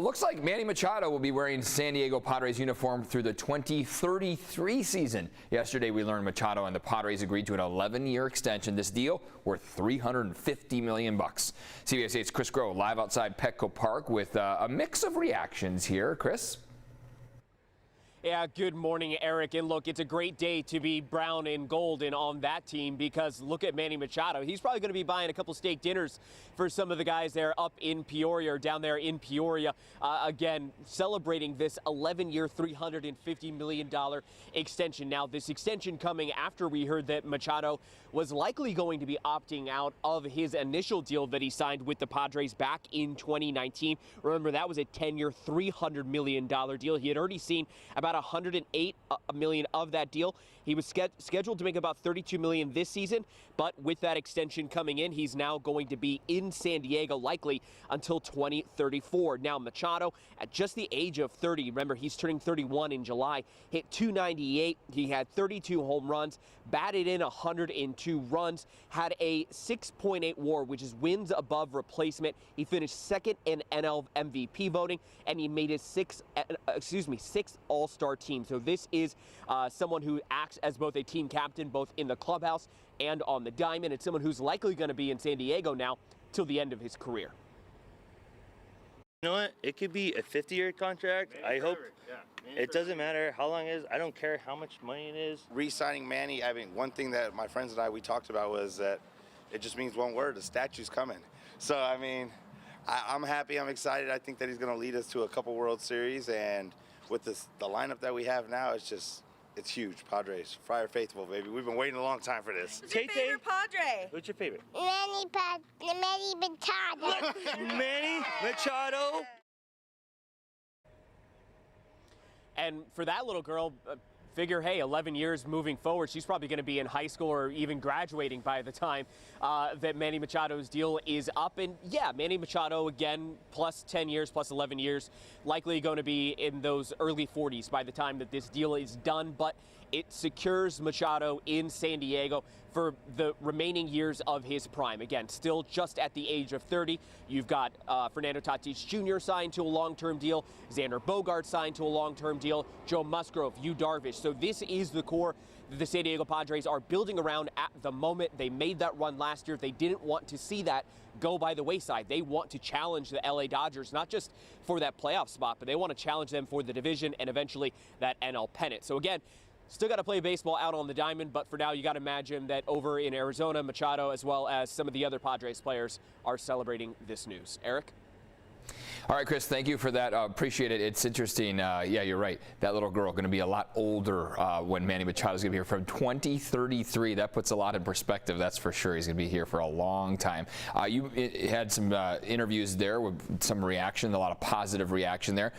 Looks like Manny Machado will be wearing San Diego Padres uniform through the 2033 season. Yesterday, we learned Machado and the Padres agreed to an 11-year extension. This deal worth $350 million. CBS 8's Chris Groh live outside Petco Park with a mix of reactions here. Chris? Yeah, good morning, Eric. And look, it's a great day to be brown and golden on that team because look at Manny Machado. He's probably going to be buying a couple steak dinners for some of the guys there up in Peoria or down there in Peoria. Again, celebrating this 11-year, $350 million extension. Now, this extension coming after we heard that Machado was likely going to be opting out of his initial deal that he signed with the Padres back in 2019. Remember, that was a 10-year, $300 million deal. He had already seen about $108 million of that deal. He was scheduled to make about $32 million this season, but with that extension coming in, he's now going to be in San Diego likely until 2034. Now, Machado, at just the age of 30, remember he's turning 31 in July, hit .298. He had 32 home runs, batted in 102 runs, had a 6.8 WAR, which is wins above replacement. He finished second in NL MVP voting, and he made his sixth All-Star team. So this is someone who acts as both a team captain, both in the clubhouse and on the diamond, and someone who's likely going to be in San Diego now till the end of his career. You know what? It could be a 50-year contract. I hope. It doesn't matter how long it is. I don't care how much money it is. Re-signing Manny, I mean, one thing that my friends and we talked about was that it just means one word: the statue's coming. So, I mean, I'm happy. I'm excited. I think that he's going to lead us to a couple World Series, and with the lineup that we have now, it's huge. Padres, Friar Faithful, baby. We've been waiting a long time for this. Who's your favorite Padre? What's your favorite? Manny Machado. Manny Machado. And for that little girl, figure, hey, 11 years moving forward, she's probably going to be in high school or even graduating by the time that Manny Machado's deal is up. And yeah, Manny Machado, again, plus 10 years, plus 11 years, likely going to be in those early 40s by the time that this deal is done. But it secures Machado in San Diego for the remaining years of his prime. Again, still just at the age of 30. You've got Fernando Tatis Jr. signed to a long-term deal, Xander Bogaerts signed to a long-term deal, Joe Musgrove, Yu Darvish. So this is the core that the San Diego Padres are building around at the moment. They made that run last year. They didn't want to see that go by the wayside. They want to challenge the LA Dodgers, not just for that playoff spot, but they want to challenge them for the division and eventually that NL pennant. So again, still got to play baseball out on the diamond, but for now, you got to imagine that over in Arizona, Machado, as well as some of the other Padres players, are celebrating this news. Eric? All right, Chris, thank you for that. Appreciate it. It's interesting. Yeah, you're right. That little girl going to be a lot older when Manny Machado is going to be here from 2033. That puts a lot in perspective, that's for sure. He's going to be here for a long time. You had some interviews there with some reaction, a lot of positive reaction there.